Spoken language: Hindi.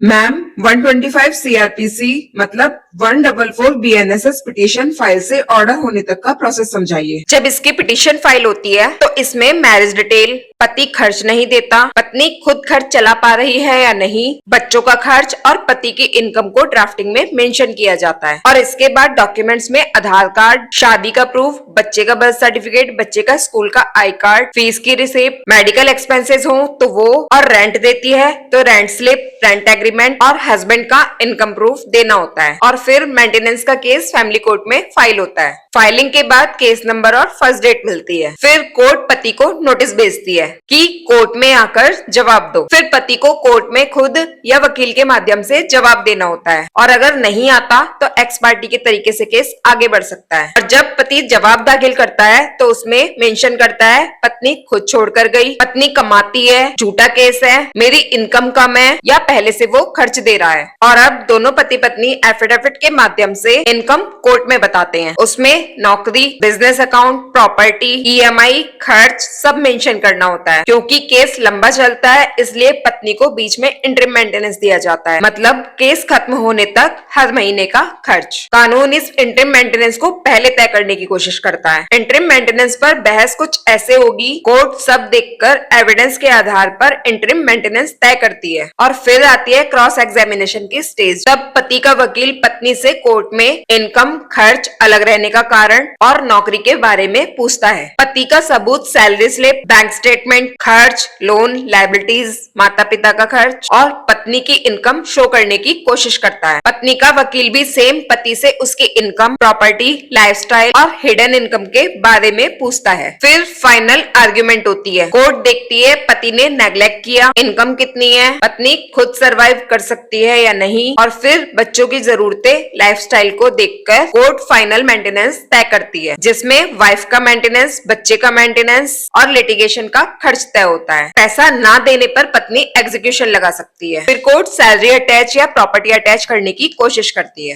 मैम 125 सीआरपीसी मतलब 144 बीएनएसएस पिटीशन फाइल से ऑर्डर होने तक का प्रोसेस समझाइए। जब इसकी पिटीशन फाइल होती है तो इसमें मैरिज डिटेल, पति खर्च नहीं देता, पत्नी खुद खर्च चला पा रही है या नहीं, बच्चों का खर्च और पति की इनकम को ड्राफ्टिंग में मेंशन किया जाता है। और इसके बाद डॉक्यूमेंट्स में आधार कार्ड, शादी का प्रूफ, बच्चे का बर्थ सर्टिफिकेट, बच्चे का स्कूल का आई कार्ड, फीस की रिसिप्ट, मेडिकल एक्सपेंसेस हो तो वो, और रेंट देती है तो रेंट स्लिप, रेंट एग्रीमेंट और हस्बैंड का इनकम प्रूफ देना होता है। और फिर मेंटेनेंस का केस फैमिली कोर्ट में फाइल होता है। फाइलिंग के बाद केस नंबर और फर्स्ट डेट मिलती है। फिर कोर्ट पति को नोटिस भेजती है कि कोर्ट में आकर जवाब दो। फिर पति को कोर्ट में खुद या वकील के माध्यम से जवाब देना होता है, और अगर नहीं आता तो एक्स पार्टी के तरीके से केस आगे बढ़ सकता है। और जब पति जवाब दाखिल करता है तो उसमें मेंशन करता है पत्नी खुद छोड़कर गई, पत्नी कमाती है, झूठा केस है, मेरी इनकम कम है, या पहले से वो खर्च दे रहा है। और अब दोनों पति पत्नी एफिडेविट के माध्यम से इनकम कोर्ट में बताते हैं। उसमें नौकरी, बिजनेस अकाउंट, प्रॉपर्टी, ईएमआई, खर्च सब मेंशन करना होता है। क्योंकि केस लंबा चलता है इसलिए पत्नी को बीच में इंटरिम मेंटेनेंस दिया जाता है, मतलब केस खत्म होने तक हर महीने का खर्च। कानून इस इंटरिम मेंटेनेंस को पहले तय करने की कोशिश करता है। इंटरिम मेंटेनेंस पर बहस कुछ ऐसे होगी, कोर्ट सब देखकर एविडेंस के आधार पर इंटरिम मेंटेनेंस तय करती है। और फिर आती है क्रॉस एग्जामिनेशन की स्टेज। तब पति का वकील पत्नी से कोर्ट में इनकम, खर्च, अलग रहने का कारण और नौकरी के बारे में पूछता है। पति का सबूत सैलरी स्लिप, बैंक स्टेटमेंट, खर्च, लोन, लायबिलिटीज, माता पिता का खर्च और पत्नी की इनकम शो करने की कोशिश करता है। पत्नी का वकील भी सेम पति से उसकी इनकम, प्रॉपर्टी, लाइफस्टाइल और हिडन इनकम के बारे में पूछता है। फिर फाइनल आर्ग्यूमेंट होती है। कोर्ट देखती है पति ने नेग्लेक्ट किया, इनकम कितनी है, पत्नी खुद सरवाइव कर सकती है या नहीं, और फिर बच्चों की जरूरतें, लाइफस्टाइल को देखकर कोर्ट फाइनल मेंटेनेंस तय करती है, जिसमें वाइफ का मेंटेनेंस, बच्चे का मेंटेनेंस और लिटिगेशन का खर्च तय होता है। पैसा ना देने पर पत्नी एग्जीक्यूशन लगा सकती है। फिर कोर्ट सैलरी अटैच या प्रॉपर्टी अटैच करने की कोशिश करती है।